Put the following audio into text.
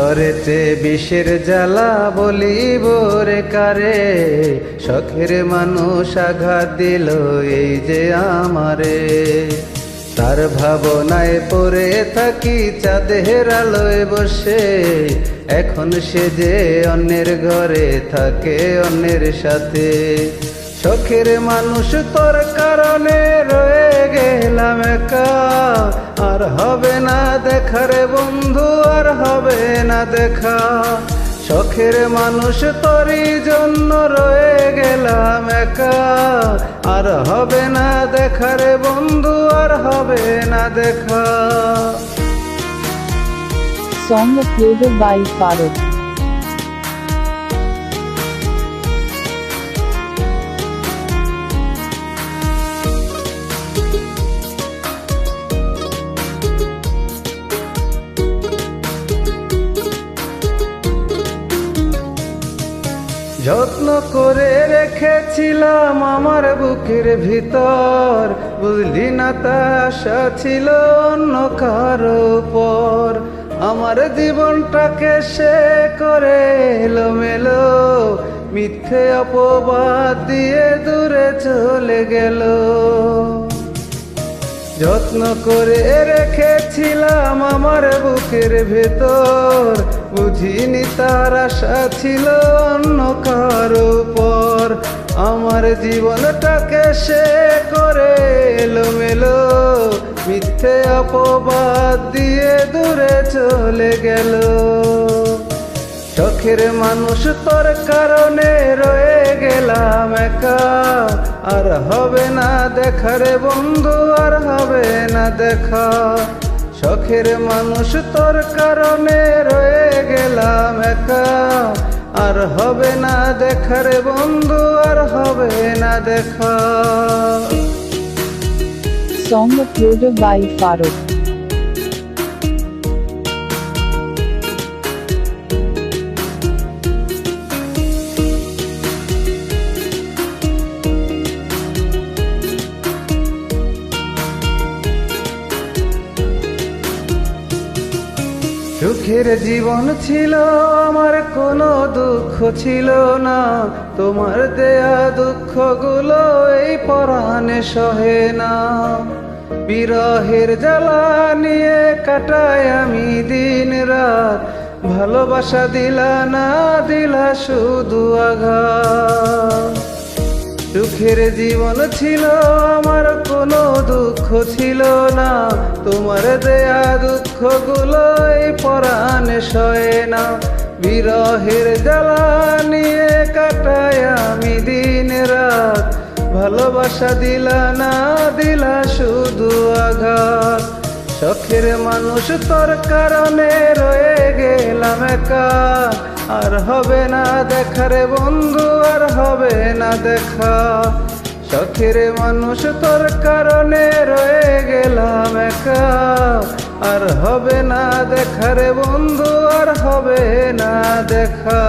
ঘরেতে বিষের জ্বালা বলিব রে কারে, শখের মানুষ আঘাত দিল এই যে আমারে। তার ভাবনায় পড়ে থাকি চাঁদের আলোয় বসে, এখন সে যে অন্যের ঘরে থাকে অন্যের সাথে। শখের মানুষ তোর কারণে রয়ে গেলাম একা, আর হবে না দেখা রে বন্ধু, আর হবে না দেখা। শখের মানুষ তোরই জন্য রয়ে গেলাম একা, আর হবে না দেখা রে বন্ধু, আর হবে না দেখা। Song uploaded by Farooq. যত্ন করে রেখেছিলাম আমার বুকের ভিতর, বুঝলি না তা আশা ছিল অন্য কারো পর। আমার জীবনটাকে সে করে এলোমেলো, মিথ্যে অপবাদ দিয়ে দূরে চলে গেল। যত্ন করে রেখেছিলাম আমার বুকের ভেতর, বুঝিনি তার আশা ছিল অন্য কারো উপর। আমার জীবনটাকে সে করে এলোমেলো, মিথ্যে অপবাদ দিয়ে দূরে চলে গেল। শখের মানুষ তোর কারণে রয়ে গেলাম একা, আর হবে না দেখা রে বন্ধু, আর হবে না দেখা। শখের মানুষ তোর কারণে রয়ে গেলাম একা, আর হবে না দেখা রে বন্ধু, আর হবে না দেখা। Song uploaded by Farooq. সুখের জীবন ছিল আমার, কোনো দুঃখ ছিল না। তোমার দেয়া দুঃখগুলো এই পরাণে সহে না। বিরহের জ্বালা নিয়ে কাটাই আমি দিন রাত, ভালোবাসা দিলা না, দিলা শুধু আঘাত। সুখের জীবন ছিল আমার, কোনো দুঃখ ছিল না। তোমার দেয়া দুঃখগুলো এই পরাণে সয়ে না। বিরহের জ্বালা নিয়ে কাটাই আমি দিন রাত, ভালোবাসা দিলা না, দিলা শুধু আঘাত। শখের মানুষ তোর কারণে রয়ে গেলাম একা, আর হবে না দেখা রে বন্ধু, আর হবে না দেখা। শখের মানুষ তোর কারণে রয়ে গেলাম একা, আর হবে না দেখা রে বন্ধু, আর হবে না দেখা।